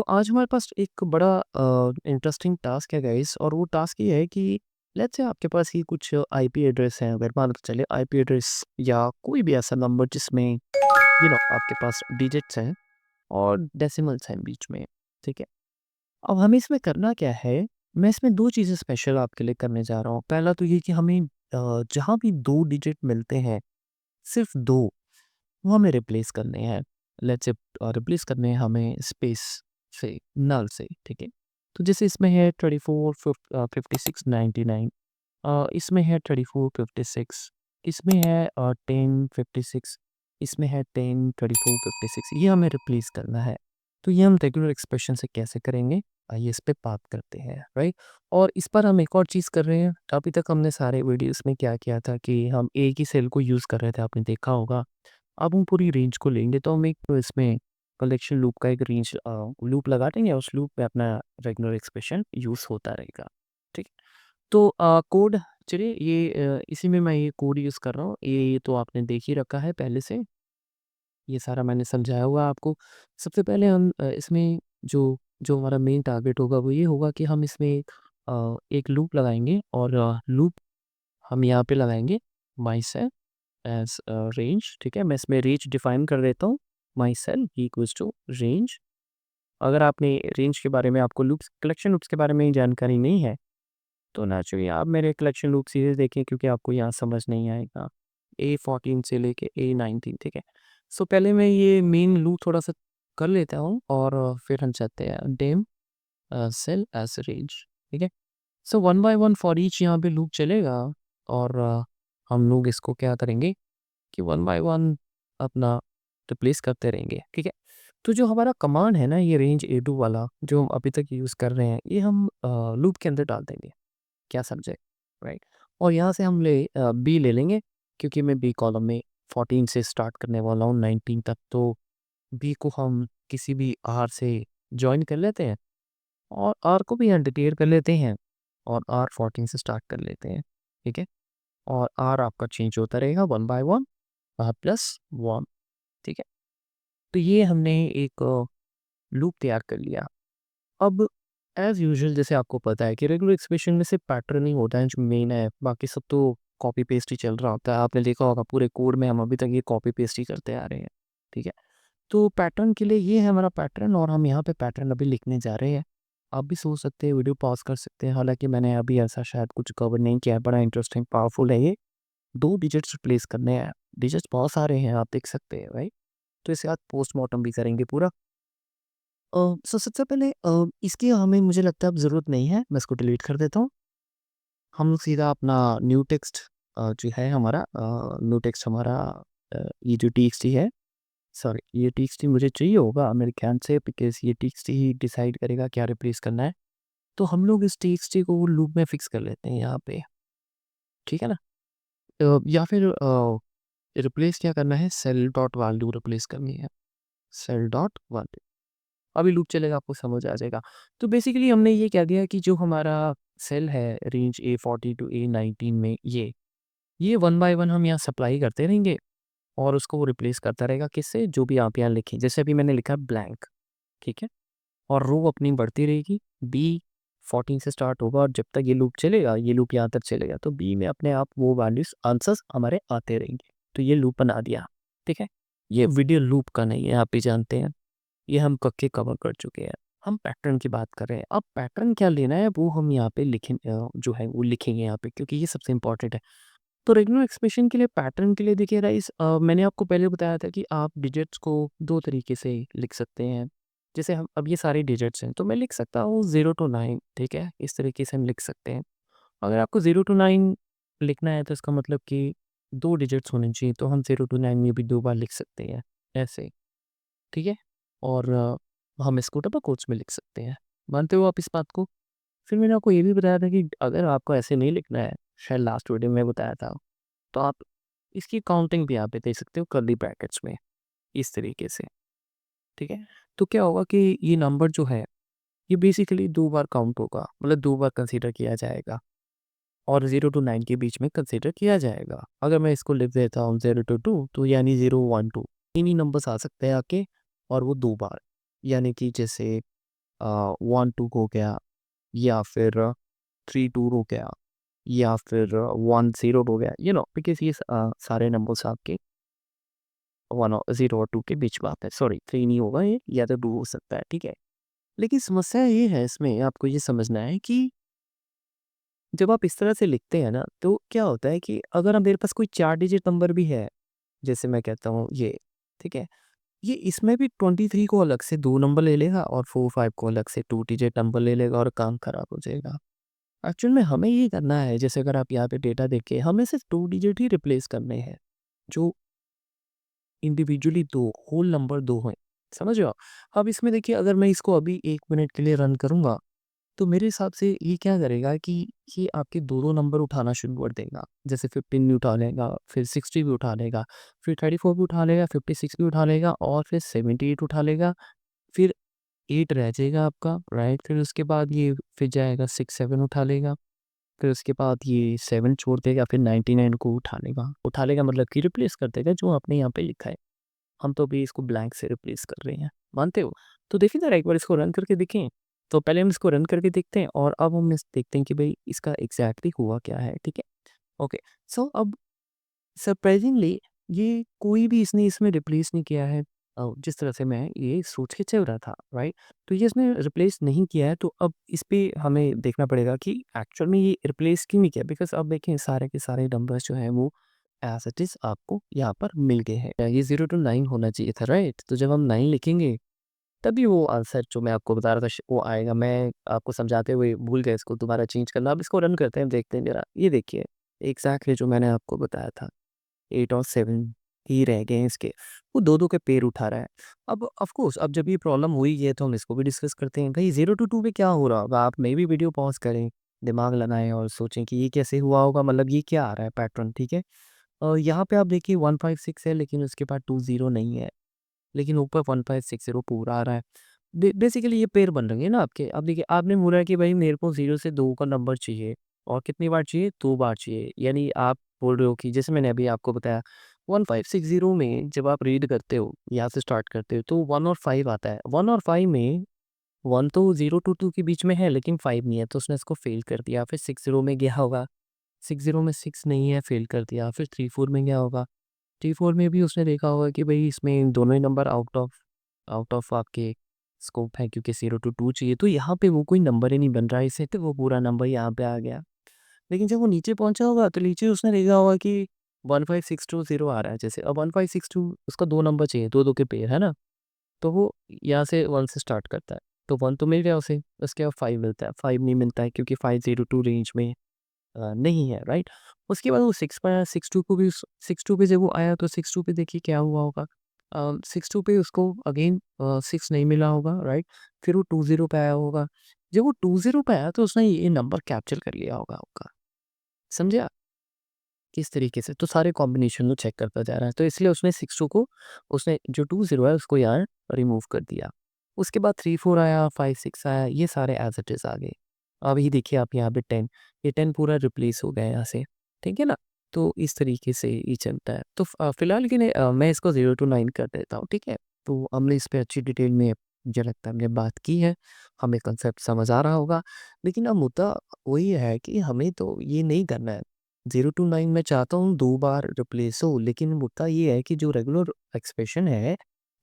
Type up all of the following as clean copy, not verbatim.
आज हमारे पास एक बड़ा इंटरेस्टिंग टास्क है गाइस, और वो टास्क ये है कि लेट्स से आपके पास ही कुछ आईपी एड्रेस है। अगर मान के चले आईपी एड्रेस या कोई भी ऐसा नंबर जिसमें आपके पास डिजिट्स हैं और डेसिमल्स हैं बीच में। ठीक है, अब हमें इसमें करना क्या है। मैं इसमें दो चीज़ें स्पेशल आपके लिए करने जा रहा हूँ। पहला तो ये कि हमें जहाँ भी दो डिजिट मिलते हैं, सिर्फ दो, वो हमें रिप्लेस करने हैं। लेट्स से रिप्लेस करने हैं हमें स्पेस से, नल से। ठीक है, तो जैसे इसमें है 24 56 99, इसमें है 34 56, इसमें है 10 56, इसमें है 10 24 56, ये हमें रिप्लेस करना है। तो ये हम रेगुलर एक्सप्रेशन से कैसे करेंगे, आइए इस पे बात करते हैं। राइट, और इस पर हम एक और चीज़ कर रहे हैं। अभी तक हमने सारे वीडियोस में क्या किया था कि हम एक ही सेल को यूज़ कर रहे थे, आपने देखा होगा। अब हम पूरी रेंज को लेंगे, तो हम एक इसमें कलेक्शन लूप का एक रेंज लूप लगा देंगे, उस लूप में अपना रेगुलर एक्सप्रेशन यूज़ होता रहेगा। ठीक है, तो कोड, चलिए ये इसी में मैं ये कोड यूज़ कर रहा हूँ। ये तो आपने देख ही रखा है पहले से, ये सारा मैंने समझाया हुआ है आपको। सबसे पहले हम इसमें जो जो हमारा मेन टारगेट होगा वो ये होगा कि हम इसमें एक लूप लगाएंगे, और लूप हम यहाँ पे लगाएंगे माई सेल एज रेंज। ठीक है, मैं इसमें रेंज डिफाइन कर देता हूँ। माई सेल इक्वल्स टू रेंज। अगर आपने रेंज के बारे में, आपको लूप्स, कलेक्शन लूप्स के बारे में जानकारी नहीं है, तो नेचुरली आप मेरे कलेक्शन लूप सीरीज देखें, क्योंकि आपको यहाँ समझ नहीं आएगा। A14 से लेके A19। ठीक है, सो पहले मैं ये मेन लूप थोड़ा सा कर लेता हूँ, और फिर हम चलते हैं डेम सेल एज रेंज। ठीक है, so one by one for each यहाँ पे लूप चलेगा, और हम लोग इसको क्या करेंगे कि वन बाय वन अपना रिप्लेस करते रहेंगे। ठीक है, तो जो हमारा कमांड है ना, ये रेंज A2 वाला जो हम अभी तक यूज़ कर रहे हैं, ये हम लूप के अंदर डाल देंगे। क्या समझे? राइट, और यहाँ से हम बी ले लेंगे, क्योंकि मैं बी कॉलम में 14 से स्टार्ट करने वाला हूँ 19 तक। तो बी को हम किसी भी आर से जॉइन कर लेते हैं, और आर को भी यहाँ डिक्लेयर कर लेते हैं, और आर 14 से स्टार्ट कर लेते हैं। ठीक है, और आर आपका चेंज होता रहेगा one by one, plus one. ठीक है, तो ये हमने एक लूप तैयार कर लिया। अब एज़ यूजुअल, जैसे आपको पता है कि रेगुलर एक्सप्रेशन में सिर्फ पैटर्न ही होता है जो मेन है, बाकी सब तो कॉपी पेस्ट ही चल रहा होता है। आपने देखा होगा पूरे कोड में हम अभी तक ये कॉपी पेस्ट ही करते आ रहे हैं। ठीक है, तो पैटर्न के लिए ये है हमारा पैटर्न, और हम यहाँ पे पैटर्न अभी लिखने जा रहे हैं। आप भी सोच सकते हैं, वीडियो पॉज कर सकते हैं। हालांकि मैंने अभी ऐसा शायद कुछ कवर नहीं किया है, बड़ा इंटरेस्टिंग पावरफुल है ये। दो डिजिट्स रिप्लेस करने हैं, डिजिट्स बहुत सारे हैं, आप देख सकते हैं। राइट, तो इसके बाद पोस्टमार्टम भी करेंगे पूरा। सबसे पहले इसकी हमें, मुझे लगता है अब ज़रूरत नहीं है, मैं इसको डिलीट कर देता हूँ। हम लोग सीधा अपना न्यू टेक्स्ट जो है हमारा, न्यू टेक्स्ट हमारा, ये जो टीएक्सटी है, सॉरी ये टीएक्सटी मुझे चाहिए होगा मेरे ख्याल से, बिकॉज़ ये टीएक्सटी ही डिसाइड करेगा क्या रिप्लेस करना है। तो हम लोग इस टीएक्सटी को लूप में फिक्स कर लेते हैं यहाँ पे। ठीक है ना? या फिर रिप्लेस क्या करना है, सेल डॉट वैल्यू रिप्लेस करनी है, सेल डॉट वैल्यू। अभी लूप चलेगा, आपको समझ आ जाएगा। तो बेसिकली हमने ये क्या किया कि जो हमारा सेल है रेंज A40 टू A19 में, ये वन बाय वन हम यहाँ सप्लाई करते रहेंगे, और उसको वो रिप्लेस करता रहेगा किससे, जो भी आप यहाँ लिखें। जैसे अभी मैंने लिखा ब्लैंक। ठीक है, और रो अपनी बढ़ती रहेगी, बी 14 से स्टार्ट होगा, और जब तक ये लूप चलेगा, ये लूप यहाँ तक चलेगा, तो बी में अपने आप वो वैल्यूज आंसर्स हमारे आते रहेंगे। तो ये लूप बना दिया। ठीक है, ये वीडियो लूप का नहीं है, आप भी जानते हैं, ये हम कक्के कवर कर चुके हैं। हम पैटर्न की बात कर रहे हैं। अब पैटर्न क्या लेना है वो हम यहाँ पे लिखें, जो है वो लिखेंगे यहाँ पे, क्योंकि ये सबसे इम्पोर्टेंट है। तो रेगुलर एक्सप्रेशन के लिए, पैटर्न के लिए देखिए राइस, मैंने आपको पहले बताया था कि आप डिजिट्स को दो तरीके से लिख सकते हैं। जैसे हम, अब ये सारे डिजिट्स हैं, तो मैं लिख सकता हूँ 0 टू 9। ठीक है, इस तरीके से हम लिख सकते हैं। अगर आपको 0 टू 9 लिखना है, तो इसका मतलब कि दो डिजिट्स होने चाहिए, तो हम 0 टू 9 में भी दो बार लिख सकते हैं, ऐसे। ठीक है, और हम इसको डबल कोट्स में लिख सकते हैं। मानते हो आप इस बात को? फिर मैंने आपको ये भी बताया था कि अगर आपको ऐसे नहीं लिखना है, शायद लास्ट वीडियो में बताया था, तो आप इसकी काउंटिंग भी यहाँ पे दे सकते हो कर्ली ब्रैकेट्स में, इस तरीके से। ठीक है, तो क्या होगा कि ये नंबर जो है, ये बेसिकली दो बार काउंट होगा, मतलब दो बार कंसीडर किया जाएगा, और 0 टू 9 के बीच में कंसीडर किया जाएगा। अगर मैं इसको लिख देता हूँ 0 टू 2, तो यानी 0 1 2 तीन ही नंबर्स आ सकते हैं आके, और वो दो बार, यानी कि जैसे 1 2 हो गया, या फिर 3 2 हो गया, या फिर 1 0 हो गया, बिकॉज़ ये सारे नंबर्स आपके 1 और 0 और 2 के बीच में आते हैं। सॉरी, 3 नहीं होगा ये, या तो 2 हो सकता है, ठीक है? लेकिन समस्या ये है इसमें, आपको ये समझना है कि जब आप इस तरह से लिखते हैं ना, तो क्या होता है कि अगर मेरे पास कोई 4 डिजिट नंबर भी है, जैसे मैं कहता हूँ ये, ठीक है? ये इसमें भी 23 को अलग से 2 नंबर ले लेगा और 4 5 को अलग से 2 डिजिट नंबर ले लेगा और काम खराब हो जाएगा। एक्चुअल में हमें ये करना है, जैसे अगर आप यहाँ पे डेटा देखें, हमें सिर्फ़ 2 डिजिट ही रिप्लेस करने हैं, जो इंडिविजुअली 2 होल नंबर 2 हैं। समझ रहे हो आप? अब इसमें देखिए, अगर मैं इसको अभी 1 मिनट के लिए रन करूँगा, तो मेरे हिसाब से ये क्या करेगा कि ये आपके 2-2 नंबर उठाना शुरू कर देगा। जैसे 15 भी उठा लेगा, फिर 60 भी उठा लेगा, फिर 34 भी उठा लेगा, 56 भी उठा लेगा और फिर 78 उठा लेगा, फिर 8 रह जाएगा आपका, राइट? फिर उसके बाद ये फिर जाएगा 6-7 उठा लेगा, फिर उसके बाद ये 7 छोड़ देगा, फिर 99 को उठा लेगा। उठा लेगा मतलब कि रिप्लेस कर देगा जो आपने यहाँ पे लिखा है। हम तो अभी इसको ब्लैंक से रिप्लेस कर रहे हैं, मानते हो? तो देखिए ज़रा एक बार इसको रन करके देखें। तो पहले हम इसको रन करके देखते हैं और अब हम इस देखते हैं कि भई इसका एग्ज़ैक्टली हुआ क्या है, ठीक है? ओके, सो अब सरप्राइज़िंगली ये कोई भी इसने इसमें रिप्लेस नहीं किया है, जिस तरह से मैं ये सोच के चल रहा था, राइट? तो ये इसने रिप्लेस नहीं किया है, तो अब इस पे हमें देखना पड़ेगा कि एक्चुअल में ये रिप्लेस क्यों नहीं किया? बिकॉज़ अब देखें, सारे के सारे नंबर्स जो हैं वो एज़ इट इज़ आपको यहाँ पर मिल गए हैं। ये 0 टू 9 होना चाहिए था, राइट? तो जब हम 9 लिखेंगे, तभी वो आंसर जो मैं आपको बता रहा था वो आएगा। मैं आपको समझाते हुए भूल गया इसको दोबारा चेंज करना। अब इसको रन करते हैं, देखते हैं ज़रा। ये देखिए, एग्ज़ैक्टली जो मैंने आपको बताया था, 8 और 7 ही रह गए हैं इसके। वो 2-2 के पेड़ उठा रहा है। अब ऑफ़ कोर्स, अब जब ये प्रॉब्लम हुई है तो हम इसको भी डिस्कस करते हैं। भई 0 टू 2 में क्या हो रहा होगा? आप मे बी वीडियो पॉज़ करें, दिमाग लगाएँ और सोचें कि ये कैसे हुआ होगा? मतलब ये क्या आ रहा है पैटर्न, ठीक है? यहाँ पे आप देखिए 156 है, लेकिन उसके बाद 20 नहीं है। लेकिन ऊपर 1560 पूरा आ रहा है। बेसिकली ये पेयर बन रहे हैं ना आपके। अब देखिए, आपने बोला है कि भाई मेरे को 0 से 2 का नंबर चाहिए और कितनी बार चाहिए? 2 बार चाहिए। यानी आप बोल रहे हो कि जैसे मैंने अभी आपको बताया, 1560 में जब आप रीड करते हो, यहाँ से स्टार्ट करते हो, तो 1 और 5 आता है। 1 और 5 में 1 तो 0 टू 2 के बीच में है, लेकिन 5 नहीं है, तो उसने इसको फ़ेल कर दिया। फिर 60 में गया होगा, 60 में 6 नहीं है, फ़ेल कर दिया। फिर 34 में गया होगा, 34 में भी उसने देखा होगा कि भई इसमें दोनों ही नंबर आउट ऑफ आपके स्कोप है, क्योंकि 0 टू 2 चाहिए, तो यहाँ पे वो कोई नंबर ही नहीं बन रहा है इससे, तो वो पूरा नंबर यहाँ पे आ गया। लेकिन जब वो नीचे पहुँचा होगा, तो नीचे उसने देखा होगा कि 15620 आ रहा है जैसे। अब 1562 उसका 2 नंबर चाहिए, 2-2 के पेयर, है ना? तो वो यहाँ से 1 से स्टार्ट करता है, तो 1 तो मिल गया उसे, उसके बाद 5 मिलता है, 5 नहीं मिलता है क्योंकि 502 रेंज में नहीं है, राइट? उसके बाद वो 6 पे आया, 62 को भी 62 पे जब वो आया, तो 62 पे देखिए क्या हुआ होगा। 62 पे उसको अगेन 6 नहीं मिला होगा, राइट? फिर वो 20 पे आया होगा। जब वो 20 पे आया, तो उसने ये नंबर कैप्चर कर लिया होगा आपका। समझे आप? किस तरीके से? तो सारे कॉम्बिनेशन को चेक करता जा रहा है, तो इसलिए उसने 62 को, उसने जो 20 है उसको यहाँ रिमूव कर दिया। उसके बाद 3 4 आया, 5 6 आया, ये सारे एज़ इट इज़ आ गए। अभी देखिए आप यहाँ पे 10, ये 10 पूरा रिप्लेस हो गया है यहाँ से, ठीक है ना? तो इस तरीके से ये चलता है। तो फिलहाल के लिए मैं इसको 0 टू 9 कर देता हूँ, ठीक है? तो हमने इस पे अच्छी डिटेल में, मुझे लगता है, हमने बात की है, हमें कांसेप्ट समझ आ रहा होगा। लेकिन अब मुद्दा वही है कि हमें तो ये नहीं करना है। 0 टू 9 मैं चाहता हूँ 2 बार रिप्लेस हो, लेकिन मुद्दा ये है कि जो रेगुलर एक्सप्रेशन है,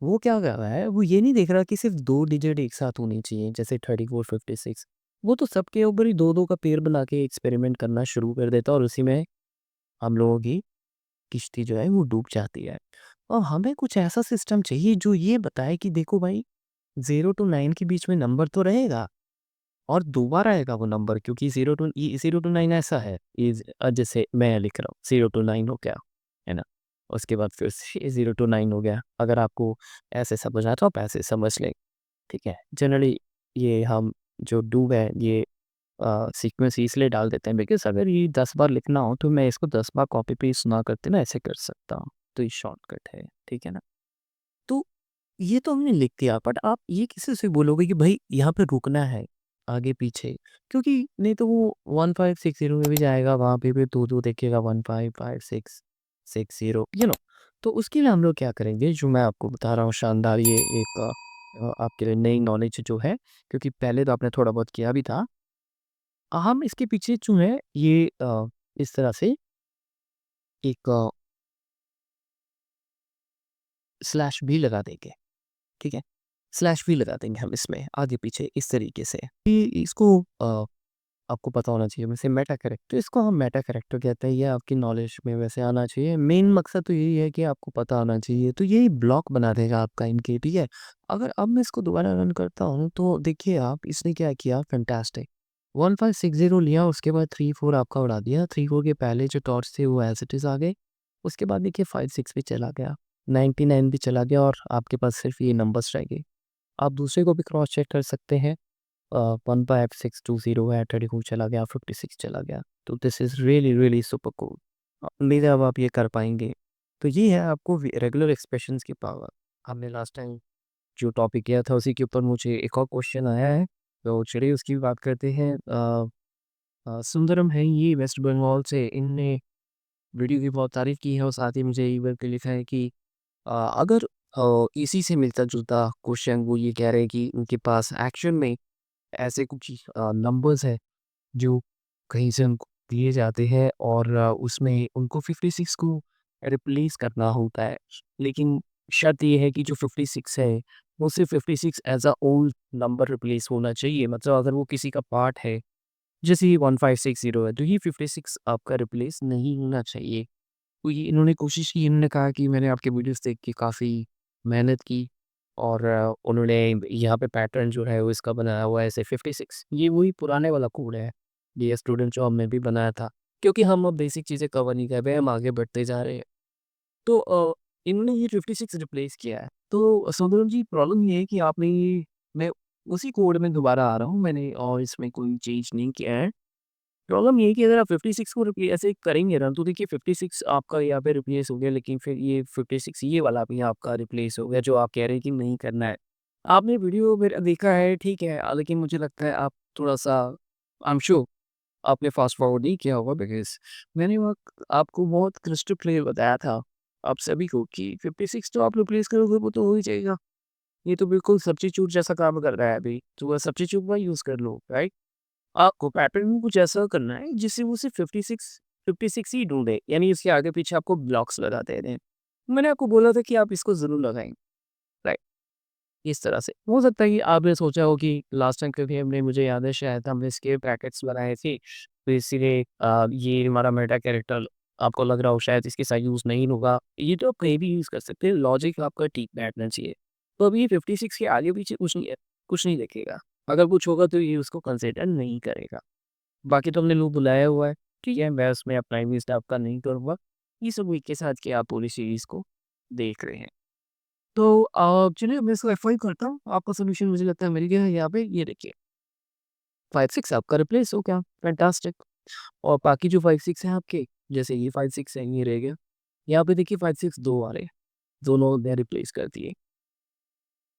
वो क्या कर रहा है, वो ये नहीं देख रहा कि सिर्फ़ 2 डिजिट एक साथ होनी चाहिए, जैसे 34, 56। वो तो सबके ऊपर ही 2-2 का पेयर बना के एक्सपेरिमेंट करना शुरू कर देता है और उसी में हम लोगों की किश्ती जो है वो डूब जाती है। और हमें कुछ ऐसा सिस्टम चाहिए जो ये बताए कि देखो भाई, 0 टू 9 के बीच में नंबर तो रहेगा और दोबारा आएगा वो नंबर, क्योंकि 0 टू 9 ऐसा है, जैसे मैं लिख रहा हूँ 0 टू 9 हो गया, है ना? उसके बाद फिर से 0 टू 9 हो गया। अगर आपको ऐसे समझ आए तो आप ऐसे समझ लें, ठीक है? जनरली ये हम जो डू है, ये सीक्वेंस इसलिए डाल देते हैं बिकॉज़ अगर ये 10 बार लिखना हो तो मैं इसको 10 बार कॉपी पेस्ट ना करते ना ऐसे कर सकता हूँ। तो ये शॉर्टकट है, ठीक है ना? तो ये तो हमने लिख दिया, बट आप ये किसी से बोलोगे कि भाई यहाँ पे रुकना है, आगे पीछे, क्योंकि नहीं तो वो 1560 में भी जाएगा, वहाँ पे भी 2-2 देखिएगा, 1556 60, तो उसके लिए हम लोग क्या करेंगे, जो मैं आपको बता रहा हूँ शानदार ये एक आपके लिए नई नॉलेज जो है, क्योंकि पहले तो आपने थोड़ा बहुत किया भी था। हम इसके पीछे जो है ये इस तरह से एक स्लैश भी लगा देंगे, ठीक है? स्लैश भी लगा देंगे हम इसमें आगे-पीछे इस तरीके से। कि इसको आपको पता होना चाहिए वैसे मेटा कैरेक्टर, इसको हम मेटा कैरेक्टर कहते हैं, ये आपकी नॉलेज में वैसे आना चाहिए। मेन मकसद तो यही है कि आपको पता होना चाहिए, तो यही ब्लॉक बना देगा आपका इनके, ठीक है? अगर अब मैं इसको दोबारा रन करता हूँ तो देखिए आप इसने क्या किया, फैंटास्टिक 1560 लिया, उसके बाद 34 आपका उड़ा दिया, 34 के पहले जो डॉट्स थे वो एज़ इट इज़ आ गए। उसके बाद देखिए 56 भी चला गया, 99 भी चला गया और आपके पास सिर्फ़ ये नंबर्स रह गए। आप दूसरे को भी क्रॉस चेक कर सकते हैं। 15620 है, 34 चला गया, 56 चला गया। तो this is really, really super cool. उम्मीद है अब आप ये कर पाएँगे। तो ये है आपको वे रेगुलर एक्सप्रेशंस की पावर। हमने लास्ट टाइम जो टॉपिक किया था उसी के ऊपर मुझे एक और क्वेश्चन आया है, तो चलिए उसकी भी बात करते हैं। सुंदरम है ये वेस्ट बंगाल से, इनने वीडियो की बहुत तारीफ़ की है और साथ ही मुझे ईमेल पे लिखा है कि अगर इसी से मिलता-जुलता क्वेश्चन वो ये कह रहे हैं कि उनके पास एक्शन में ऐसे कुछ नंबर्स हैं जो कहीं से उनको दिए जाते हैं और उसमें उनको 56 को रिप्लेस करना होता है। लेकिन शर्त ये है कि जो 56 है, वो सिर्फ़ 56 as a old number replace होना चाहिए। मतलब अगर वो किसी का पार्ट है, जैसे ये 1560 है, तो ये 56 आपका रिप्लेस नहीं होना चाहिए। तो ये इन्होंने कोशिश की, इन्होंने कहा कि मैंने आपके वीडियोज़ देख के काफ़ी मेहनत की और उन्होंने यहाँ पे पैटर्न जो है वो इसका बनाया हुआ है ऐसे 56, ये वही पुराने वाला कोड है, ये स्टूडेंट जॉब में भी बनाया था। क्योंकि हम अब बेसिक चीज़ें कवर नहीं कर रहे हैं, हम आगे बढ़ते जा रहे हैं। तो इन्होंने ये 56 रिप्लेस किया है। तो सौंदर्य जी प्रॉब्लम ये है कि आपने ये मैं उसी कोड में दोबारा आ रहा हूँ, मैंने और इसमें कोई चेंज नहीं किया है। प्रॉब्लम ये है कि अगर आप 56 को रिप्ले ऐसे करेंगे ना, तो देखिए 56 आपका यहाँ पे रिप्लेस हो गया, लेकिन फिर ये 56 ये वाला भी आपका रिप्लेस हो गया जो आप कह रहे हैं कि नहीं करना है। आपने वीडियो मेरा देखा है, ठीक है, लेकिन मुझे लगता है आप थोड़ा-सा आई एम श्योर आपने फास्ट फॉरवर्ड नहीं किया होगा, बिकॉज़ मैंने वहाँ आपको बहुत क्रिस्टल क्लियर बताया था, आप सभी को कि 56 तो आप रिप्लेस करोगे वो तो हो ही जाएगा। ये तो बिल्कुल सब्स्टिट्यूट जैसा काम कर रहा है अभी, तो वह सब्स्टिट्यूट का यूज़ कर लो, राइट? आपको पैटर्न में कुछ ऐसा करना है जिससे वो सिर्फ 56 ही ढूँढे, यानी इसके आगे-पीछे आपको ब्लॉक्स लगा देने हैं। मैंने आपको बोला था कि आप इसको ज़रूर लगाएँ, राइट? इस तरह से। हो सकता है कि आपने सोचा हो कि लास्ट टाइम कभी हमने मुझे याद है शायद हमने स्केप पैकेट्स बनाए थे, तो इसीलिए ये हमारा मेटा कैरेक्टर आपको लग रहा हो शायद इसके साथ यूज़ नहीं होगा। ये तो आप कहीं भी यूज़ कर सकते हैं, लॉजिक आपका ठीक बैठना चाहिए। तो अभी 56 के आगे-पीछे कुछ नहीं है, कुछ नहीं दिखेगा। अगर कुछ होगा तो ये उसको कंसिडर नहीं करेगा। बाकी तो हमने लोग बुलाया हुआ है, ठीक है, मैं उसमें अपना इमेज स्टाफ का नहीं करूँगा। इस उम्मीद के साथ कि आप पूरी सीरीज़ को देख रहे हैं। तो चलिए मैं इसको एफआई करता हूँ, आपका सॉल्यूशन मुझे लगता है मिल गया है यहाँ पे, ये देखिए 5-6 आपका रिप्लेस हो गया, फैंटास्टिक। और बाकी जो 5-6 हैं आपके, जैसे ये 5-6 है, ये रह गया। यहाँ पे देखिए 5-6 2 आ रहे हैं, दोनों ने रिप्लेस कर दिए,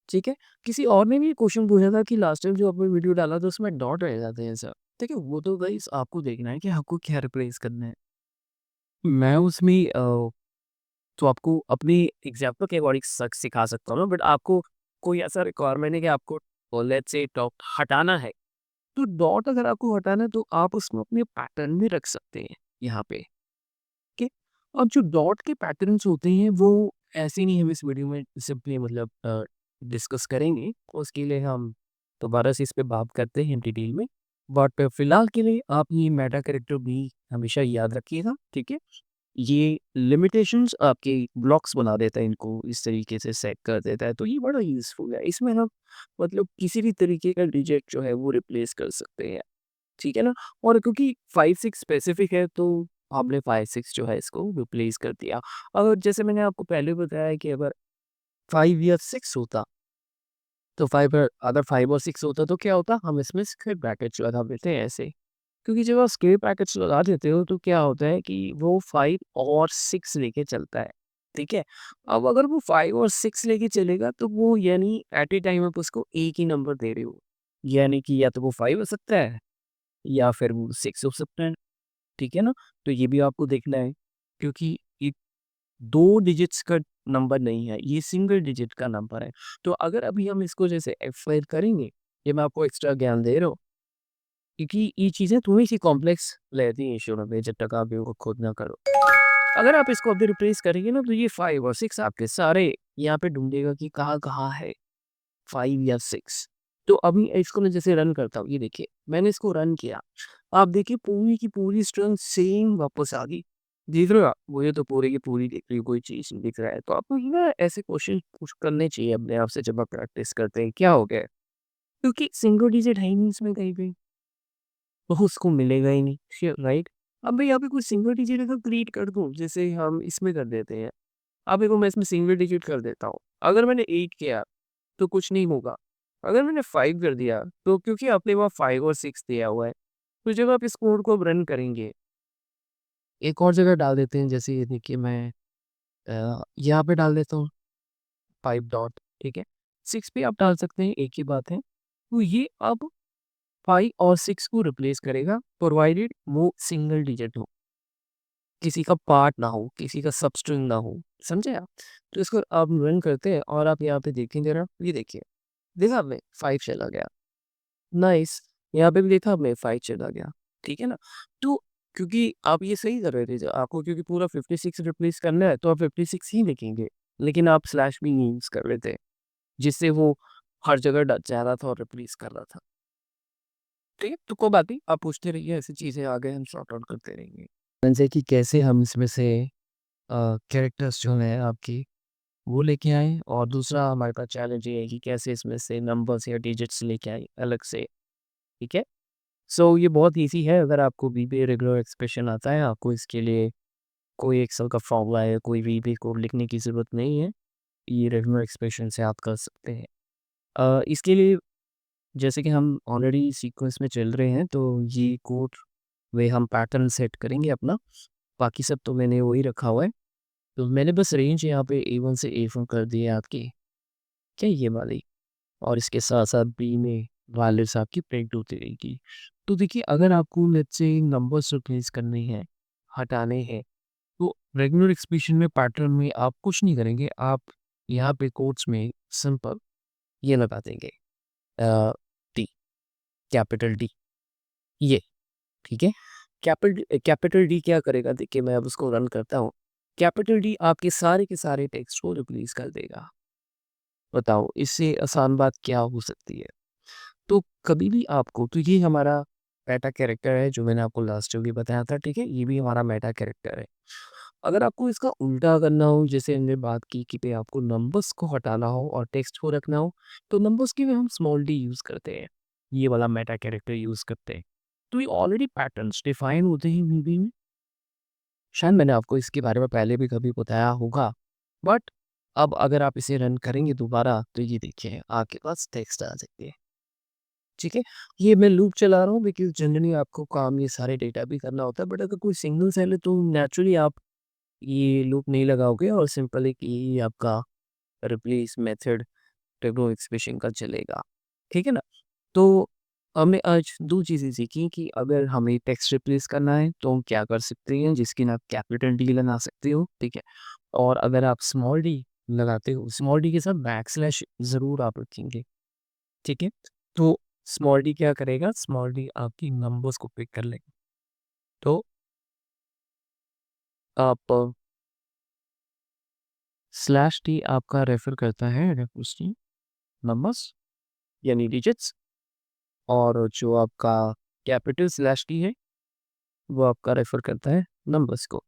ठीक है। किसी और ने भी क्वेश्चन पूछा था कि लास्ट टाइम जो आपने वीडियो डाला था उसमें डॉट रह जाते हैं सर, ठीक है, वो तो गाइस आपको देखना है कि आपको क्या रिप्लेस करना है। मैं उसमें तो आपको अपनी एग्ज़ाम्पल के अकॉर्डिंग सिखा सकता हूँ ना, बट आपको कोई ऐसा रिक्वायरमेंट है कि आपको लेट्स से डॉट हटाना है, तो डॉट अगर आपको हटाना है तो आप उसमें अपने पैटर्न भी रख सकते हैं यहाँ पे, ओके। अब जो डॉट के पैटर्न्स होते हैं वो ऐसे नहीं हम इस वीडियो में सिंपली मतलब डिस्कस करेंगे, उसके लिए हम दोबारा से इस पे बात करते हैं डिटेल में। बट फिलहाल के लिए आप ये मेटा कैरेक्टर भी हमेशा याद रखिएगा, ठीक है। ये लिमिटेशंस आपके ब्लॉक्स बना देता है, इनको इस तरीके से सेट कर देता है, तो ये बड़ा यूज़फुल है। इसमें हम मतलब किसी भी तरीके का डिजिट जो है वो रिप्लेस कर सकते हैं, ठीक है ना? और क्योंकि 5-6 स्पेसिफिक है तो हमने 5-6 जो है इसको रिप्लेस कर दिया। अगर जैसे मैंने आपको पहले बताया कि अगर 5 या 6 होता, तो 5 अगर 5 और 6 होता तो क्या होता? हम इसमें स्क्वेयर ब्रैकेट्स लगा देते हैं ऐसे। क्योंकि जब आप स्क्वेयर ब्रैकेट्स लगा देते हो तो क्या होता है कि वो 5 और 6 लेके चलता है, ठीक है? अब अगर वो 5 और 6 लेके चलेगा तो वो यानी एट ए टाइम आप उसको एक ही नंबर दे रहे हो। यानी कि या तो वो 5 हो सकता है या फिर वो 6 हो सकता है, ठीक है ना? तो ये भी आपको देखना है क्योंकि ये 2 डिजिट्स का नंबर नहीं है, ये सिंगल डिजिट का नंबर है। तो अगर अभी हम इसको जैसे एक्सप्लेन करेंगे, ये मैं आपको एक्स्ट्रा ज्ञान दे रहा हूँ, क्योंकि ये चीज़ें थोड़ी-सी कॉम्प्लेक्स रहती हैं शुरू में जब तक आप इनको खुद ना करो। अगर आप इसको अभी रिप्लेस करेंगे ना तो ये 5 और 6 आपके सारे यहाँ पे ढूँढेगा कि कहाँ-कहाँ है 5 या 6। तो अभी इसको मैं जैसे रन करता हूँ, ये देखिए मैंने इसको रन किया। आप देखिए पूरी की पूरी स्ट्रिंग सेम वापस आ गई। देख रहे हो आप? मुझे तो पूरी की पूरी दिख रही है, कोई चीज़ नहीं दिख रहा है। तो आपको ना ऐसे क्वेश्चन पुश करने चाहिए अपने आप से जब आप प्रैक्टिस करते हैं, क्या हो गया है? क्योंकि सिंगल डिजिट है ही नहीं इसमें कहीं पे। तो उसको मिलेगा ही नहीं, राइट? अब मैं यहाँ पे कोई सिंगल डिजिट अगर क्रिएट कर दूँ, जैसे हम इसमें कर देते हैं। अब देखो मैं इसमें सिंगल डिजिट कर देता हूँ। अगर मैंने 8 किया, तो कुछ नहीं होगा। अगर मैंने 5 कर दिया, तो क्योंकि आपने वहाँ 5 और 6 दिया हुआ है, तो जब आप इस कोड को अब रन करेंगे, एक और जगह डाल देते हैं, जैसे ये देखिए मैं यहाँ पे डाल देता हूँ 5 डॉट, ठीक है? 6 भी आप डाल सकते हैं, एक ही बात है। तो ये अब 5 और 6 को रिप्लेस करेगा, प्रोवाइडेड वो सिंगल डिजिट हो, किसी का पार्ट ना हो, किसी का सबस्ट्रिंग ना हो, समझे आप? तो इसको आप रन करते हैं और आप यहाँ पे देखें ज़रा, ये देखिए, देखा आपने 5 चला गया, नाइस। यहाँ पे भी देखा आपने 5 चला गया, ठीक है ना? तो क्योंकि आप ये सही कर रहे थे, आपको क्योंकि पूरा 56 रिप्लेस करना है, तो आप 56 ही लिखेंगे, लेकिन आप स्लैश भी यूज़ कर रहे थे, जिससे वो हर जगह जा रहा था और रिप्लेस कर रहा था। ठीक है? तो कोई बात नहीं, आप पूछते रहिए, ऐसी चीज़ें आगे हम सॉर्ट आउट करते रहेंगे। जैसे कि कैसे हम इसमें से कैरेक्टर्स जो हैं आपकी, वो लेके आएँ, और दूसरा हमारे पास चैलेंज ये है कि कैसे इसमें से नंबर्स या डिजिट्स लेके आएँ अलग से, ठीक है? सो ये बहुत ईज़ी है, अगर आपको वीबी रेगुलर एक्सप्रेशन आता है, आपको इसके लिए कोई एक्सेल का फॉर्मूला या कोई वीबी कोड लिखने की ज़रूरत नहीं है, ये रेगुलर एक्सप्रेशन से आप कर सकते हैं। इसके लिए जैसे कि हम ऑलरेडी सीक्वेंस में चल रहे हैं, तो ये कोड में हम पैटर्न सेट करेंगे अपना, बाकी सब तो मैंने वही रखा हुआ है। तो मैंने बस रेंज यहाँ पे A1 से A4 कर दी है आपकी, क्या ये वाली, और इसके साथ-साथ बी में वैल्यूज़ आपकी प्रिंट होती रहेगी। तो देखिए अगर आपको लेट्स से नंबर्स रिप्लेस करने हैं, हटाने हैं, तो रेगुलर एक्सप्रेशन में पैटर्न में आप कुछ नहीं करेंगे, आप यहाँ पे कोट्स में सिंपल ये लगा देंगे, डी, कैपिटल डी, ये, ठीक है? कैपिटल डी क्या करेगा, देखिए मैं अब उसको रन करता हूँ। कैपिटल डी आपके सारे के सारे टेक्स्ट को रिप्लेस कर देगा। बताओ इससे आसान बात क्या हो सकती है? तो कभी भी आपको, तो ये हमारा मेटा कैरेक्टर है जो मैंने आपको लास्ट में भी बताया था, ठीक है? ये भी हमारा मेटा कैरेक्टर है। अगर आपको इसका उल्टा करना हो, जैसे हमने बात की कि भई आपको नंबर्स को हटाना हो और टेक्स्ट को रखना हो, तो नंबर्स के लिए हम स्मॉल डी यूज़ करते हैं। ये वाला मेटा कैरेक्टर यूज़ करते हैं। तो ये ऑलरेडी पैटर्न्स डिफाइन होते हैं वीबी में। शायद मैंने आपको इसके बारे में पहले भी कभी बताया होगा, बट अब अगर आप इसे रन करेंगे दोबारा, तो ये देखिए आपके पास टेक्स्ट आ जाएँगे। ठीक है? ये मैं लूप चला रहा हूँ बिकॉज़ जनरली आपको काम ये सारे डेटा भी करना होता है, बट अगर कोई सिंगल सेल है तो नेचुरली आप ये लूप नहीं लगाओगे और सिंपल एक यही आपका रिप्लेस मेथड टेबल एक्सप्रेशन का चलेगा। ठीक है ना? तो हमने आज 2 चीज़ें सीखी कि अगर हमें टेक्स्ट रिप्लेस करना है तो हम क्या कर सकते हैं, जिसकी आप कैपिटल डी लगा सकते हो, ठीक है? और अगर आप स्मॉल डी लगाते हो, स्मॉल डी के साथ बैकस्लैश ज़रूर आप रखेंगे, ठीक है? तो स्मॉल डी क्या करेगा? स्मॉल डी आपकी नंबर्स को पिक कर लेगा। तो आप स्लैश टी आपका रेफ़र करता है रेफरेंस टू नंबर्स यानी डिजिट्स, और जो आपका कैपिटल स्लैश टी है, वो आपका रेफ़र करता है नंबर्स को,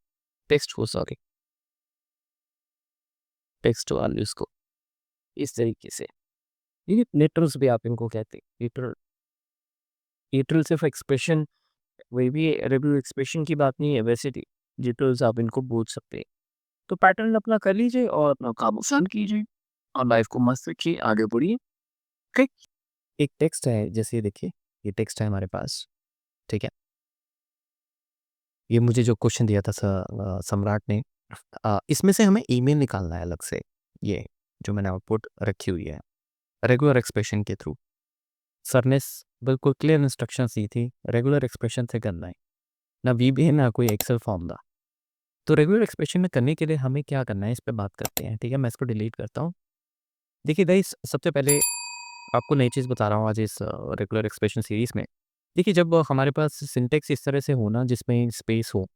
टेक्स्ट को सॉरी, टेक्स्ट वैल्यूज़ को, इस तरीके से। ये लिटरल्स भी आप इनको कहते हैं, लिटरल। लिटरल सिर्फ़ एक्सप्रेशन, वही भी रेगुलर एक्सप्रेशन की बात नहीं है, वैसे भी लिटरल्स आप इनको बोल सकते हैं। तो पैटर्न अपना कर लीजिए और अपना काम आसान कीजिए और लाइफ़ को मस्त रखिए, आगे बढ़िए। ओके? एक टेक्स्ट है, जैसे ये देखिए, ये टेक्स्ट है हमारे पास, ठीक है? ये मुझे जो क्वेश्चन दिया था सम्राट ने, इसमें से हमें ईमेल निकालना है अलग से, ये जो मैंने आउटपुट रखी हुई है, रेगुलर एक्सप्रेशन के थ्रू। सर ने बिल्कुल क्लियर इंस्ट्रक्शंस दी थी, रेगुलर एक्सप्रेशन से करना है, ना वीबी है ना कोई एक्सेल फॉर्मूला। तो रेगुलर एक्सप्रेशन में करने के लिए हमें क्या करना है, इस पे बात करते हैं, ठीक है? मैं इसको डिलीट करता हूँ। देखिए गाइस, सबसे पहले आपको नई चीज़ बता रहा हूँ आज इस रेगुलर एक्सप्रेशन सीरीज़ में। देखिए, जब हमारे पास सिंटैक्स इस तरह से हो ना जिसमें स्पेस हो,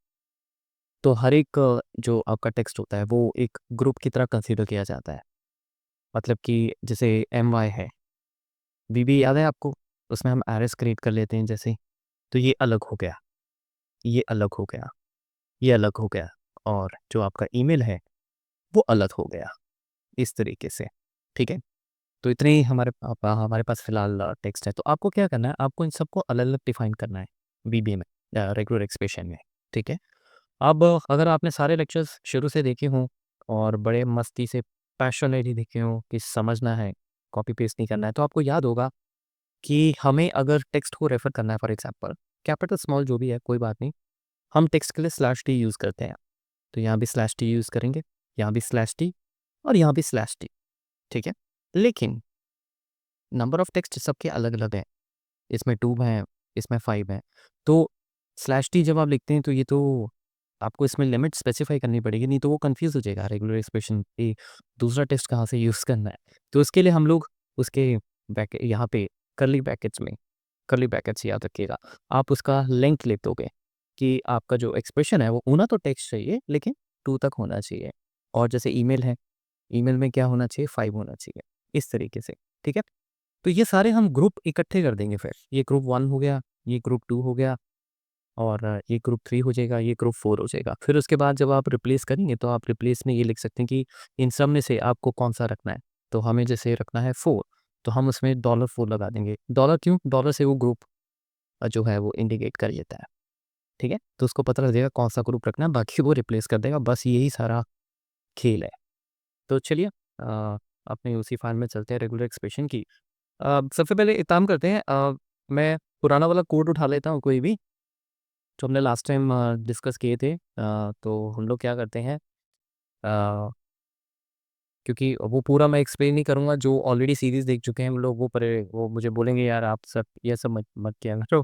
तो हर एक जो आपका टेक्स्ट होता है वो एक ग्रुप की तरह कंसीडर किया जाता है। मतलब कि जैसे एम-वाई है, वी-बी याद है आपको? उसमें हम एरेज़ क्रिएट कर लेते हैं जैसे, तो ये अलग हो गया, ये अलग हो गया, ये अलग हो गया, और जो आपका ईमेल है, वो अलग हो गया, इस तरीके से, ठीक है? तो इतने ही हमारे पास फ़िलहाल टेक्स्ट है। तो आपको क्या करना है, आपको इन सबको अलग-अलग डिफ़ाइन करना है वीबी में, रेगुलर एक्सप्रेशन में, ठीक है? अब अगर आपने सारे लेक्चर्स शुरू से देखे हों और बड़े मस्ती से पैशनेटली देखे हों कि समझना है, कॉपी पेस्ट नहीं करना है, तो आपको याद होगा कि हमें अगर टेक्स्ट को रेफ़र करना है फॉर एग्ज़ाम्पल, कैपिटल स्मॉल जो भी है कोई बात नहीं, हम टेक्स्ट के लिए स्लैश टी यूज़ करते हैं। तो यहाँ भी स्लैश टी यूज़ करेंगे, यहाँ भी स्लैश टी और यहाँ भी स्लैश टी, ठीक है? लेकिन नंबर ऑफ टेक्स्ट सबके अलग-अलग हैं। इसमें 2 हैं, इसमें 5 हैं। तो स्लैश टी जब आप लिखते हैं तो ये तो आपको इसमें लिमिट स्पेसिफ़ाई करनी पड़ेगी, नहीं तो वो कन्फ्यूज़ हो जाएगा रेगुलर एक्सप्रेशन कि दूसरा टेक्स्ट कहाँ से यूज़ करना है। तो उसके लिए हम लोग उसके यहाँ पे कर्ली ब्रैकेट्स में, कर्ली ब्रैकेट्स याद रखिएगा, आप उसका लेंथ लिख दोगे कि आपका जो एक्सप्रेशन है वो होना तो टेक्स्ट चाहिए लेकिन 2 तक होना चाहिए। और जैसे ईमेल है, ईमेल में क्या होना चाहिए? 5 होना चाहिए, इस तरीके से, ठीक है? तो ये सारे हम ग्रुप इकट्ठे कर देंगे फिर। ये ग्रुप 1 हो गया, ये ग्रुप 2 हो गया और ये ग्रुप 3 हो जाएगा, ये ग्रुप 4 हो जाएगा। फिर उसके बाद जब आप रिप्लेस करेंगे तो आप रिप्लेस में ये लिख सकते हैं कि इन सब में से आपको कौन-सा रखना है। तो हमें जैसे रखना है 4, तो हम उसमें $4 लगा देंगे। डॉलर क्यों? डॉलर से वो ग्रुप जो है वो इंडिकेट कर देता है, ठीक है? तो उसको पता लग जाएगा कौन-सा ग्रुप रखना है, बाकी वो रिप्लेस कर देगा। बस यही सारा खेल है। तो चलिए अपने उसी फ़ाइल में चलते हैं रेगुलर एक्सप्रेशन की। सबसे पहले एक काम करते हैं, मैं पुराना वाला कोड उठा लेता हूँ कोई भी, जो हमने लास्ट टाइम डिस्कस किए थे। तो हम लोग क्या करते हैं, अ, क्योंकि वो पूरा मैं एक्सप्लेन नहीं करूँगा, जो ऑलरेडी सीरीज़ देख चुके हैं हम लोग वो मुझे बोलेंगे यार आप सब ये सब मत मत किया करो।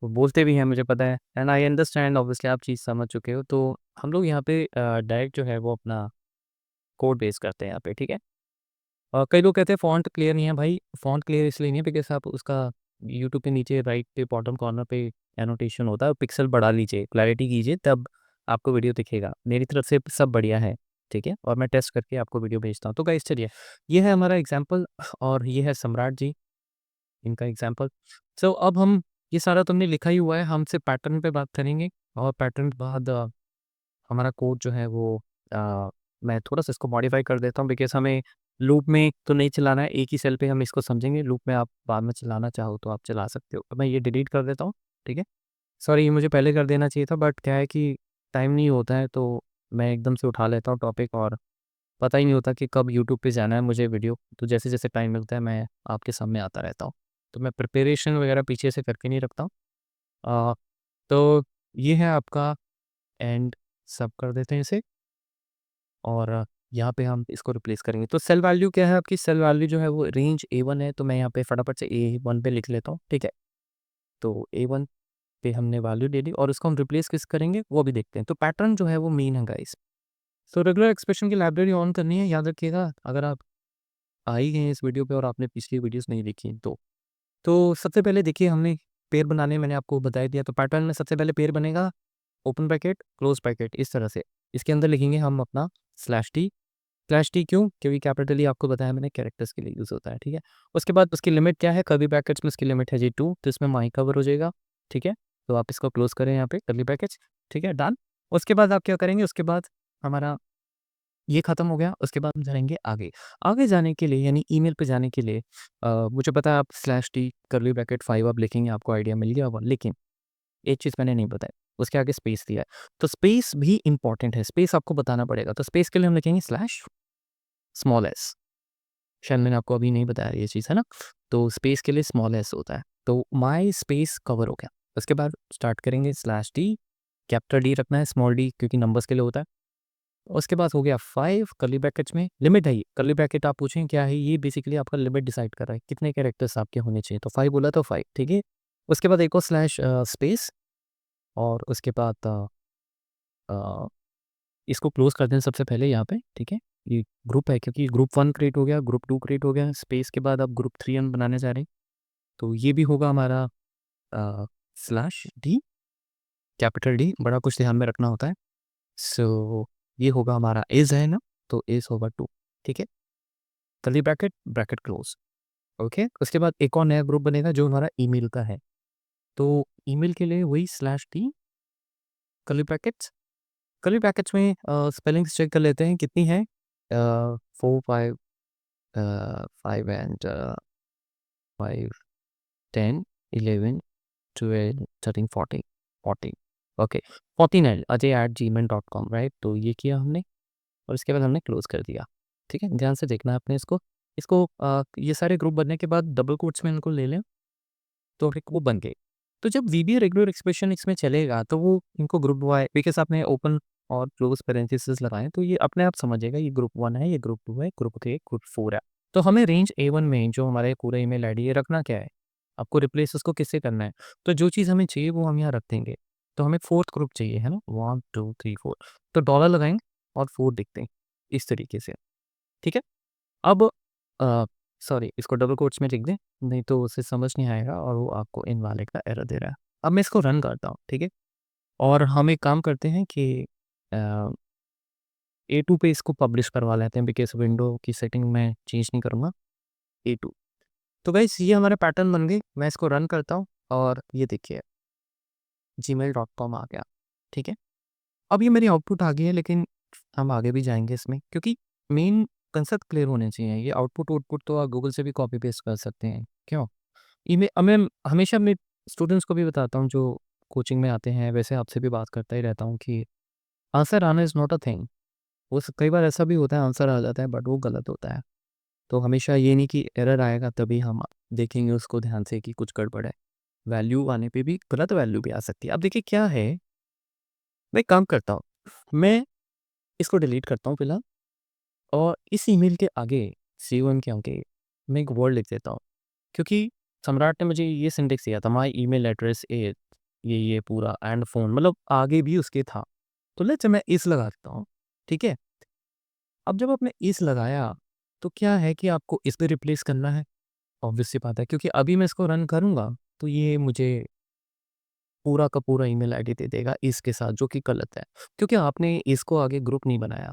वो बोलते भी हैं मुझे पता है एंड आई अंडरस्टैंड, ऑब्वियसली आप चीज़ समझ चुके हो। तो हम लोग यहाँ पे डायरेक्ट जो है वो अपना कोड बेस करते हैं यहाँ पे, ठीक है? कई लोग कहते हैं फ़ॉन्ट क्लियर नहीं है भाई, फ़ॉन्ट क्लियर इसलिए नहीं है बिकॉज़ आप उसका यूट्यूब के नीचे राइट पे बॉटम कॉर्नर पे एनोटेशन होता है, पिक्सेल बढ़ा लीजिए, क्लैरिटी कीजिए तब आपको वीडियो दिखेगा। मेरी तरफ से सब बढ़िया है, ठीक है? और मैं टेस्ट करके आपको वीडियो भेजता हूँ। तो गाइस चलिए, ये है हमारा एग्ज़ाम्पल और ये है सम्राट जी, इनका एग्ज़ाम्पल। सो अब हम ये सारा तुमने लिखा ही हुआ है, हम सिर्फ़ पैटर्न पे बात करेंगे और पैटर्न के बाद हमारा कोड जो है वो मैं थोड़ा-सा इसको मॉडिफ़ाई कर देता हूँ बिकॉज़ हमें लूप में तो नहीं चलाना है, एक ही सेल पे हम इसको समझेंगे, लूप में आप बाद में चलाना चाहो तो आप चला सकते हो। तो मैं ये डिलीट कर देता हूँ, ठीक है? सॉरी, ये मुझे पहले कर देना चाहिए था बट क्या है कि टाइम नहीं होता है तो मैं एकदम से उठा लेता हूँ टॉपिक और पता ही नहीं होता कि कब यूट्यूब पे जाना है मुझे वीडियो, तो जैसे-जैसे टाइम मिलता है मैं आपके सामने आता रहता हूँ। तो मैं प्रिपरेशन वगैरह पीछे से करके नहीं रखता हूँ। अ, तो ये है आपका एंड, सब कर देते हैं इसे और यहाँ पे हम इसको रिप्लेस करेंगे। तो सेल वैल्यू क्या है आपकी? सेल वैल्यू जो है वो रेंज A1 है, तो मैं यहाँ पे फटाफट से A1 पे लिख लेता हूँ, ठीक है? तो A1 पे हमने वैल्यू दे दी और इसको हम रिप्लेस किस करेंगे वो अभी देखते हैं। तो पैटर्न जो है वो मेन है गाइस। तो रेगुलर एक्सप्रेशन की लाइब्रेरी ऑन करनी है, याद रखिएगा अगर आप आ ही गए हैं इस वीडियो पे और आपने पिछली वीडियोज़ नहीं देखी हैं तो। तो सबसे पहले देखिए हमने पेयर बनाने मैंने आपको बता ही दिया, तो पैटर्न में सबसे पहले पेयर बनेगा, ओपन ब्रैकेट, क्लोज़ ब्रैकेट इस तरह से। इसके अंदर लिखेंगे हम अपना स्लैश टी। स्लैश टी क्यों? क्योंकि कैपिटल ई आपको बताया मैंने कैरेक्टर्स के लिए यूज़ होता है, ठीक है? उसके बाद उसकी लिमिट क्या है? कर्ली ब्रैकेट्स में उसकी लिमिट है जी 2, तो इसमें माई कवर हो जाएगा, ठीक है? तो आप इसको क्लोज़ करें यहाँ पे कर्ली ब्रैकेट्स, ठीक है? डन। उसके बाद आप क्या करेंगे? उसके बाद हमारा ये खत्म हो गया, उसके बाद हम जाएँगे आगे। आगे जाने के लिए यानी ईमेल पे जाने के लिए मुझे पता है आप स्लैश टी कर्ली ब्रैकेट 5 आप लिखेंगे, आपको आइडिया मिल गया होगा, लेकिन एक चीज़ मैंने नहीं बताई, उसके आगे स्पेस दिया है। तो स्पेस भी इम्पोर्टेंट है, स्पेस आपको बताना पड़ेगा। तो स्पेस के लिए हम लिखेंगे स्लैश स्मॉल एस। शायद मैंने आपको अभी नहीं बताया ये चीज़, है ना? तो स्पेस के लिए स्मॉल एस होता है। तो माय स्पेस कवर हो गया। उसके बाद स्टार्ट करेंगे स्लैश डी, कैपिटल डी रखना है, स्मॉल डी क्योंकि नंबर्स के लिए होता है। उसके बाद हो गया 5 कर्ली ब्रैकेट्स में लिमिट है ये। कर्ली ब्रैकेट आप पूछें क्या है? ये बेसिकली आपका लिमिट डिसाइड कर रहा है, कितने कैरेक्टर्स आपके होने चाहिए। तो 5 बोला तो 5, ठीक है? उसके बाद एक और स्लैश स्पेस और उसके बाद इसको क्लोज़ करते हैं सबसे पहले यहाँ पे, ठीक है? ये ग्रुप है क्योंकि ग्रुप 1 क्रिएट हो गया, ग्रुप 2 क्रिएट हो गया, स्पेस के बाद अब ग्रुप 3 हम बनाने जा रहे हैं। तो ये भी होगा हमारा स्लैश डी, कैपिटल डी, बड़ा कुछ ध्यान में रखना होता है। सो ये होगा हमारा इज़ है ना, तो इज़ होगा 2, ठीक है? Curly bracket, bracket close, okay? उसके बाद एक और नया ग्रुप बनेगा जो हमारा ईमेल का है। तो ईमेल के लिए वही slash D, curly brackets, curly brackets में स्पेलिंग्स चेक कर लेते हैं कितनी है। 4, 5 5 एंड 5, 10, 11, 12, 13, 14, 14, ओके, 14 ajay@gmail.com, राइट? तो ये किया हमने और इसके बाद हमने क्लोज़ कर दिया, ठीक है? ध्यान से देखना है आपने इसको। इसको ये सारे ग्रुप बनने के बाद डबल कोट्स में इनको ले लें, तो एक वो बन गए। तो जब वीबीए रेगुलर एक्सप्रेशन इसमें चलेगा तो वो इनको ग्रुप वाई बिकॉज़ आपने ओपन और क्लोज़ पैरेंथेसिस लगाए तो ये अपने आप समझेगा ये ग्रुप 1 है, ये ग्रुप 2 है, ग्रुप 3 ग्रुप 4 है। तो हमें रेंज A1 में जो हमारे पूरा ईमेल आईडी है रखना क्या है? आपको रिप्लेस उसको किससे करना है? तो जो चीज़ हमें चाहिए वो हम यहाँ रख देंगे। तो हमें 4th ग्रुप चाहिए, है ना? 1, 2, 3, 4 तो डॉलर लगाएँगे और 4 लिखते हैं, इस तरीके से, ठीक है? अब अ, सॉरी इसको डबल कोट्स में लिख दें, नहीं तो उसे समझ नहीं आएगा और वो आपको इनवैलिड का एरर दे रहा है। अब मैं इसको रन करता हूँ, ठीक है? और हम एक काम करते हैं कि अ, A2 पे इसको पब्लिश करवा लेते हैं बिकॉज़ विंडो की सेटिंग मैं चेंज नहीं करूँगा, A2। तो गाइस ये हमारा पैटर्न बन गई, मैं इसको रन करता हूँ और ये देखिए gmail.com आ गया, ठीक है? अब ये मेरी आउटपुट आ गई है लेकिन हम आगे भी जाएँगे इसमें क्योंकि मेन कंसेप्ट क्लियर होने चाहिए। ये आउटपुट-वाउटपुट तो आप गूगल से भी कॉपी पेस्ट कर सकते हैं, क्यों? मैं हमेशा अपने स्टूडेंट्स को भी बताता हूँ जो कोचिंग में आते हैं, वैसे आपसे भी बात करता ही रहता हूँ कि आंसर आना इज़ नॉट अ थिंग। कई बार ऐसा भी होता है आंसर आ जाता है बट वो गलत होता है। तो हमेशा ये नहीं कि एरर आएगा तभी हम देखेंगे उसको ध्यान से कि कुछ गड़बड़ है। वैल्यू आने पे भी गलत वैल्यू भी आ सकती है। अब देखिए क्या है, मैं एक काम करता हूँ, मैं इसको डिलीट करता हूँ फिलहाल और इस ईमेल के आगे C1 के आगे मैं एक वर्ड लिख देता हूँ। क्योंकि सम्राट ने मुझे ये सिंटेक्स दिया था माय ईमेल एड्रेस इज़ ये पूरा एंड फ़ोन मतलब आगे भी उसके था। तो लेट्स से मैं इस लगा देता हूँ, ठीक है? अब जब आपने इस लगाया, तो क्या है कि आपको इस पे रिप्लेस करना है, ऑब्वियस सी बात है क्योंकि अभी मैं इसको रन करूँगा, तो ये मुझे पूरा का पूरा ईमेल आईडी दे देगा इसके साथ जो कि गलत है, क्योंकि आपने इसको आगे ग्रुप नहीं बनाया।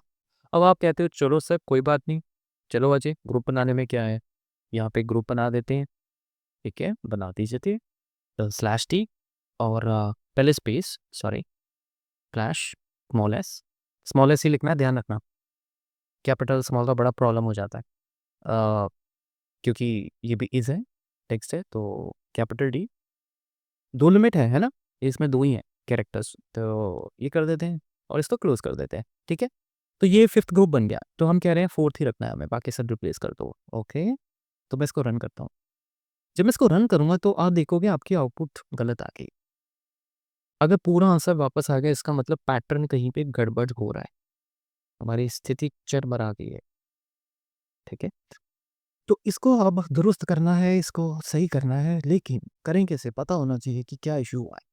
अब आप कहते हो चलो सर कोई बात नहीं, चलो अजय ग्रुप बनाने में क्या है, यहाँ पे ग्रुप बना देते हैं, ठीक है? बना दीजिए स्लैश टी और पहले space sorry slash small S ही लिखना है ध्यान रखना, कैपिटल स्मॉल का बड़ा प्रॉब्लम हो जाता है क्योंकि ये भी इज़ है, टेक्स्ट है तो कैपिटल डी 2 लिमिट है ना? इसमें 2 ही हैं कैरेक्टर्स तो ये कर देते हैं और इसको क्लोज़ कर देते हैं, ठीक है? तो ये 5th ग्रुप बन गया, तो हम कह रहे हैं 4th ही रखना है हमें, बाकी सब रिप्लेस कर दो, ओके? तो मैं इसको रन करता हूँ। जब मैं इसको रन करूँगा तो आप देखोगे आपकी आउटपुट गलत आ गई। अगर पूरा आंसर वापस आ गया इसका मतलब पैटर्न कहीं पे गड़बड़ हो रहा है, हमारी स्थिति चरमरा गई है, ठीक है? तो इसको अब दुरुस्त करना है, इसको सही करना है, लेकिन करें कैसे? पता होना चाहिए कि क्या इश्यू हुआ है।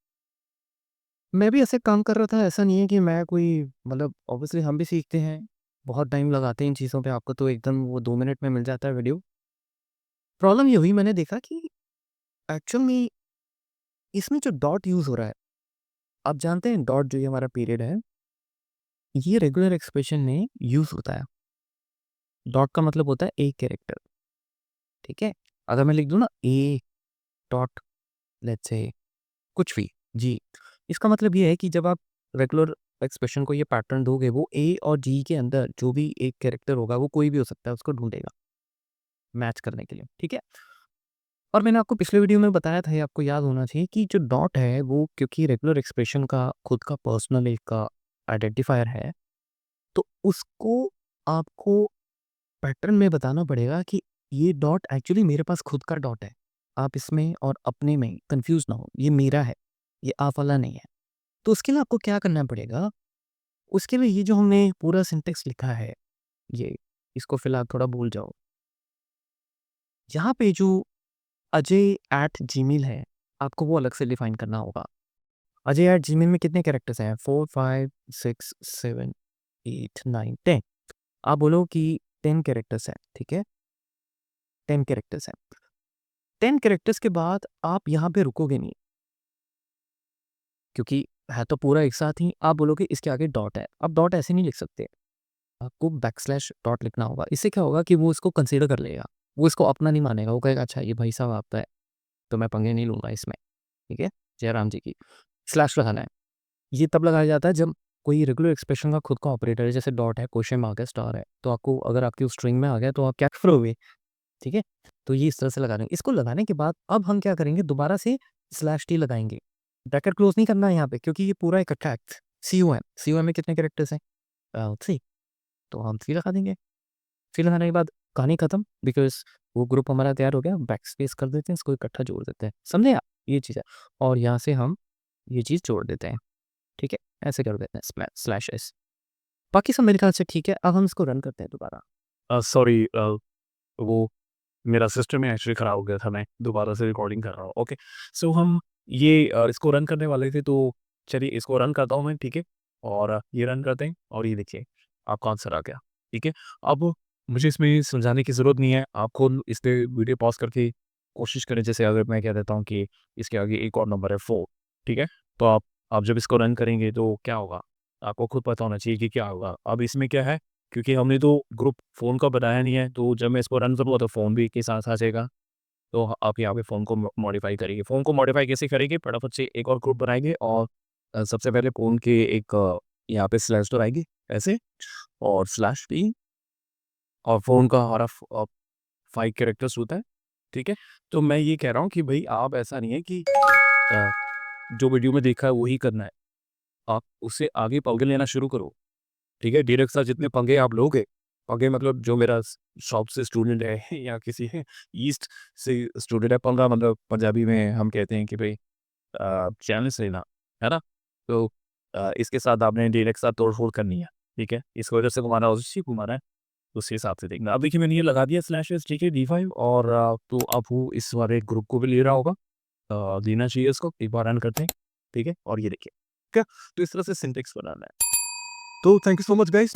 मैं भी ऐसे काम कर रहा था, ऐसा नहीं है कि मैं कोई मतलब ऑब्वियसली हम भी सीखते हैं, बहुत टाइम लगाते हैं इन चीज़ों पे, आपको तो एकदम वो 2 मिनट में मिल जाता है वीडियो। प्रॉब्लम ये हुई मैंने देखा कि एक्चुअल में इसमें जो डॉट यूज़ हो रहा है, आप जानते हैं डॉट जो ये हमारा पीरियड है, ये रेगुलर एक्सप्रेशन में यूज़ होता है। डॉट का मतलब होता है एक कैरेक्टर, ठीक है? अगर मैं लिख दूँ ना ए डॉट लेट्स से कुछ भी, जी, इसका मतलब ये है कि जब आप रेगुलर एक्सप्रेशन को ये पैटर्न दोगे, वो ए और जी के अंदर जो भी एक कैरेक्टर होगा, वो कोई भी हो सकता है, उसको ढूँढेगा मैच करने के लिए, ठीक है? और मैंने आपको पिछले वीडियो में बताया था, ये आपको याद होना चाहिए कि जो डॉट है, वो क्योंकि रेगुलर एक्सप्रेशन का खुद का पर्सनल एक आइडेंटिफायर है, तो उसको आपको पैटर्न में बताना पड़ेगा कि ये डॉट एक्चुअली मेरे पास खुद का डॉट है। आप इसमें और अपने में कन्फ्यूज़ ना हो, ये मेरा है, ये आप वाला नहीं है। तो उसके लिए आपको क्या करना पड़ेगा, उसके लिए ये जो हमने पूरा सिंटेक्स लिखा है, ये इसको फिलहाल थोड़ा भूल जाओ। यहाँ पे जो अजय एट जीमेल है, आपको वो अलग से डिफाइन करना होगा। अजय एट जीमेल में कितने कैरेक्टर्स हैं? 4, 5, 6, 7 8, 9, 10। आप बोलो कि 10 कैरेक्टर्स हैं, ठीक है? 10 कैरेक्टर्स हैं। 10 कैरेक्टर्स के बाद आप यहाँ पे रुकोगे नहीं, क्योंकि है तो पूरा एक साथ ही। आप बोलोगे इसके आगे डॉट है। अब डॉट ऐसे नहीं लिख सकते, आपको बैकस्लैश डॉट लिखना होगा। इससे क्या होगा कि वो इसको कंसीडर कर लेगा, वो इसको अपना नहीं मानेगा। वो कहेगा अच्छा ये भाई साहब आपका है, तो मैं पंगे नहीं लूँगा इसमें, ठीक है? जयराम जी की। स्लैश लगाना है। ये तब लगाया जाता है जब कोई रेगुलर एक्सप्रेशन का खुद का ऑपरेटर है, जैसे डॉट है, क्वेश्चन मार्क है, स्टार है, तो आपको अगर आपकी उस स्ट्रिंग में आ गया तो आप क्या करोगे, ठीक है? तो ये इस तरह से लगा देंगे। इसको लगाने के बाद अब हम क्या करेंगे, दोबारा से स्लैश टी लगाएँगे। ब्रैकेट क्लोज़ नहीं करना है यहाँ पे, क्योंकि ये पूरा इकट्ठा है। सीओएम, सीओएम में कितने कैरेक्टर्स हैं? 3, तो हम 3 लगा देंगे। 3 लगाने के बाद कहानी खत्म, बिकॉज़ वो ग्रुप हमारा तैयार हो गया। बैकस्पेस कर देते हैं, इसको इकट्ठा जोड़ देते हैं। समझे आप? ये चीज़ है। और यहाँ से हम ये चीज़ जोड़ देते हैं, ठीक है? ऐसे कर देते हैं स्लैश एस। बाकी सब मेरे ख्याल से ठीक है। अब हम इसको रन करते हैं दोबारा। सॉरी, वो मेरा सिस्टम में एक्चुअली ख़राब हो गया था, मैं दोबारा से रिकॉर्डिंग कर रहा हूँ। ओके, सो हम ये इसको रन करने वाले थे, तो चलिए इसको रन करता हूँ मैं, ठीक है? और ये रन करते हैं और ये देखिए आपका आंसर आ गया, ठीक है? अब मुझे इसमें समझाने की ज़रूरत नहीं है, आप खुद इस पे वीडियो पॉज़ करके कोशिश करें। जैसे अगर मैं कह देता हूँ कि इसके आगे एक और नंबर है 4, ठीक है? तो आप जब इसको रन करेंगे तो क्या होगा? आपको खुद पता होना चाहिए कि क्या होगा। अब इसमें क्या है, क्योंकि हमने तो ग्रुप फ़ोन का बनाया नहीं है, तो जब मैं इसको रन करूँगा तो फ़ोन भी के साथ आ जाएगा। तो आप यहाँ पे फ़ोन को मॉडिफ़ाई करिए। फ़ोन को मॉडिफ़ाई कैसे करेंगे? फटाफट से एक और ग्रुप बनाएँगे और सबसे पहले फ़ोन के एक यहाँ पे स्लैश लगाएँगे ऐसे, और स्लैश टी, और फ़ोन का हमारा 5 कैरेक्टर्स होता है, ठीक है? तो मैं ये कह रहा हूँ कि भई आप ऐसा नहीं है कि अ, जो वीडियो में देखा है वही करना है। आप उससे आगे पंगे लेना शुरू करो। ठीक है, डीलक्स का जितने पंगे आप लोगे, पंगे मतलब जो मेरा शॉप से स्टूडेंट है या किसी ईस्ट से स्टूडेंट है, पंगा मतलब पंजाबी में हम कहते हैं कि भाई चैलेंज लेना, है ना? तो इसके साथ आपने डीलक्स के साथ तोड़-फोड़ करनी है, ठीक है? इस वजह से घुमाना है, उसी घुमाना है, उसी हिसाब से देखना। अब देखिए मैंने ये लगा दिया स्लैशेस, ठीक है, D5, और तो अब वो इस वाले ग्रुप को भी ले रहा होगा, देना चाहिए इसको। एक बार रन करते हैं, ठीक है? और ये देखिए, ठीक है? तो इस तरह से सिंटेक्स बनाना है। तो thank you so much guys.